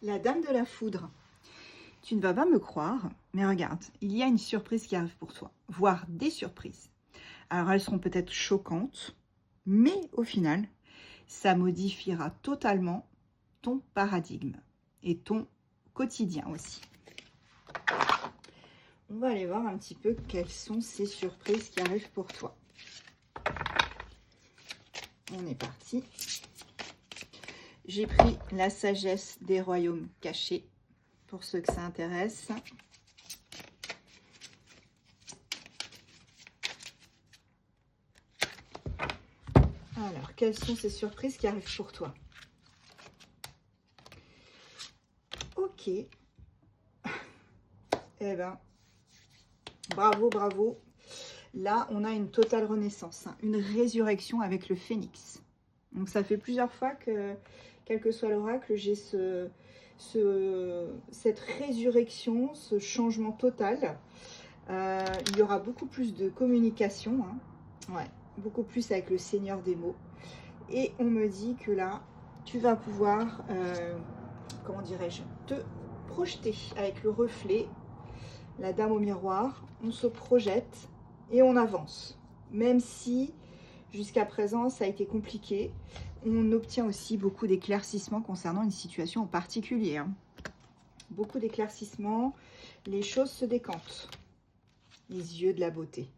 La dame de la foudre. Tu ne vas pas me croire, mais regarde, il y a une surprise qui arrive pour toi, voire des surprises. Alors elles seront peut-être choquantes, mais au final, ça modifiera totalement ton paradigme et ton quotidien aussi. On va aller voir un petit peu quelles sont ces surprises qui arrivent pour toi. On est parti. J'ai pris la sagesse des royaumes cachés, pour ceux que ça intéresse. Alors, quelles sont ces surprises qui arrivent pour toi? Ok. Eh ben, bravo, bravo. Là, on a une totale renaissance, hein, une résurrection avec le phénix. Donc, ça fait plusieurs fois que, quel que soit l'oracle, j'ai cette résurrection, ce changement total. Il y aura beaucoup plus de communication, hein. Ouais, beaucoup plus avec le Seigneur des mots. Et on me dit que là, tu vas pouvoir, comment dirais-je, te projeter avec le reflet, la dame au miroir. On se projette et on avance. Même si jusqu'à présent, ça a été compliqué, on obtient aussi beaucoup d'éclaircissements concernant une situation en particulier, hein. Beaucoup d'éclaircissements, les choses se décantent. Les yeux de la beauté.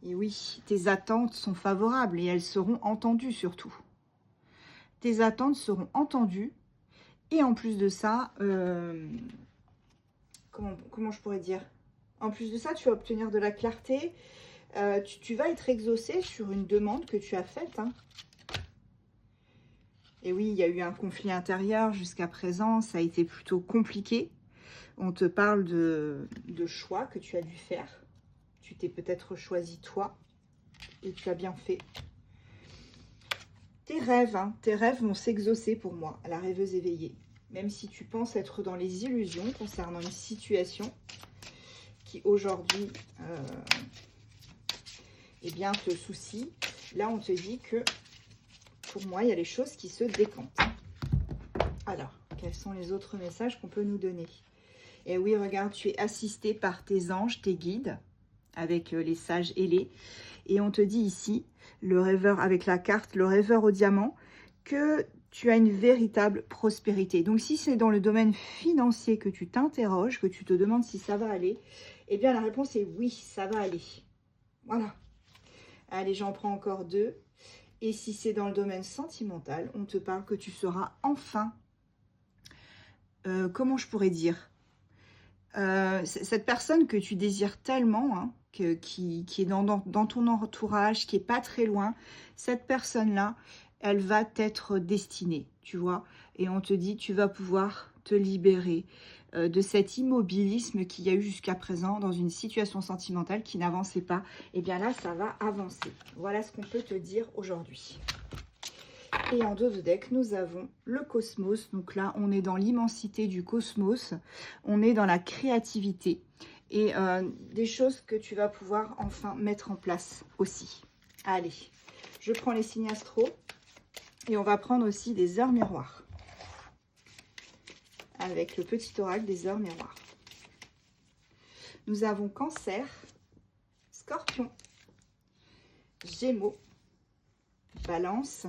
Et oui, tes attentes sont favorables et elles seront entendues surtout. Tes attentes seront entendues et en plus de ça, comment je pourrais dire? En plus de ça, tu vas obtenir de la clarté. Tu vas être exaucé sur une demande que tu as faite, hein. Et oui, il y a eu un conflit intérieur jusqu'à présent, ça a été plutôt compliqué. On te parle de choix que tu as dû faire. Tu t'es peut-être choisi toi et tu as bien fait. Tes rêves vont s'exaucer pour moi, la rêveuse éveillée. Même si tu penses être dans les illusions concernant une situation qui aujourd'hui eh bien, te soucie, là on te dit que pour moi il y a les choses qui se décantent. Alors, quels sont les autres messages qu'on peut nous donner? Et oui, regarde, tu es assisté par tes anges, tes guides, avec les sages ailés. Et on te dit ici, le rêveur avec la carte, le rêveur au diamant, que tu as une véritable prospérité. Donc, si c'est dans le domaine financier que tu t'interroges, que tu te demandes si ça va aller, eh bien, la réponse est oui, ça va aller. Voilà. Allez, j'en prends encore 2. Et si c'est dans le domaine sentimental, on te parle que tu seras enfin, comment je pourrais dire, cette personne que tu désires tellement, hein, qui est dans ton entourage, qui est pas très loin, cette personne-là, elle va t'être destinée, tu vois. Et on te dit, tu vas pouvoir te libérer de cet immobilisme qu'il y a eu jusqu'à présent dans une situation sentimentale qui n'avançait pas. Et bien là, ça va avancer. Voilà ce qu'on peut te dire aujourd'hui. Et en dos de deck, nous avons le cosmos. Donc là, on est dans l'immensité du cosmos. On est dans la créativité. Et des choses que tu vas pouvoir enfin mettre en place aussi. Allez, je prends les signes astro. Et on va prendre aussi des heures miroirs. Avec le petit oracle des heures miroirs. Nous avons Cancer, Scorpion, Gémeaux, Balance,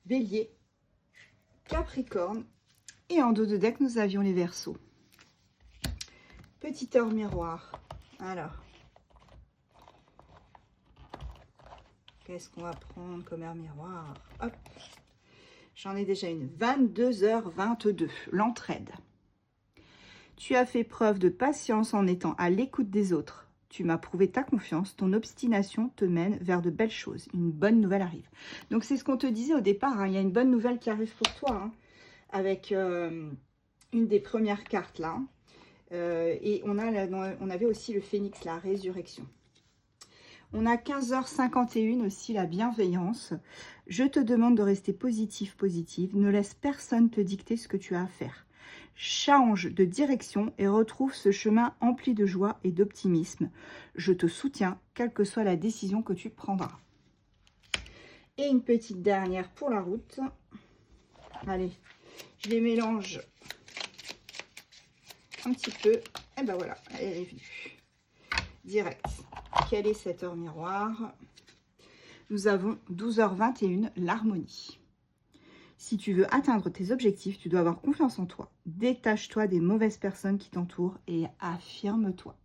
Bélier, Capricorne et en dos de deck, nous avions les Verseaux. Petite heure miroir. Alors, qu'est-ce qu'on va prendre comme heure miroir? Hop, j'en ai déjà une. 22h22, l'entraide. Tu as fait preuve de patience en étant à l'écoute des autres. Tu m'as prouvé ta confiance, ton obstination te mène vers de belles choses. Une bonne nouvelle arrive. Donc, c'est ce qu'on te disait au départ, hein. Il y a une bonne nouvelle qui arrive pour toi, hein, avec une des premières cartes là. Et on avait aussi le phénix, la résurrection. On a 15h51 aussi, la bienveillance. Je te demande de rester positif, positive. Ne laisse personne te dicter ce que tu as à faire. Change de direction et retrouve ce chemin empli de joie et d'optimisme. Je te soutiens, quelle que soit la décision que tu prendras. Et une petite dernière pour la route. Allez, Je les mélange un petit peu. Et ben voilà, elle est venue. Direct. Quelle est cette heure miroir? Nous avons 12h21, l'harmonie. Si tu veux atteindre tes objectifs, tu dois avoir confiance en toi. Détache-toi des mauvaises personnes qui t'entourent et affirme-toi.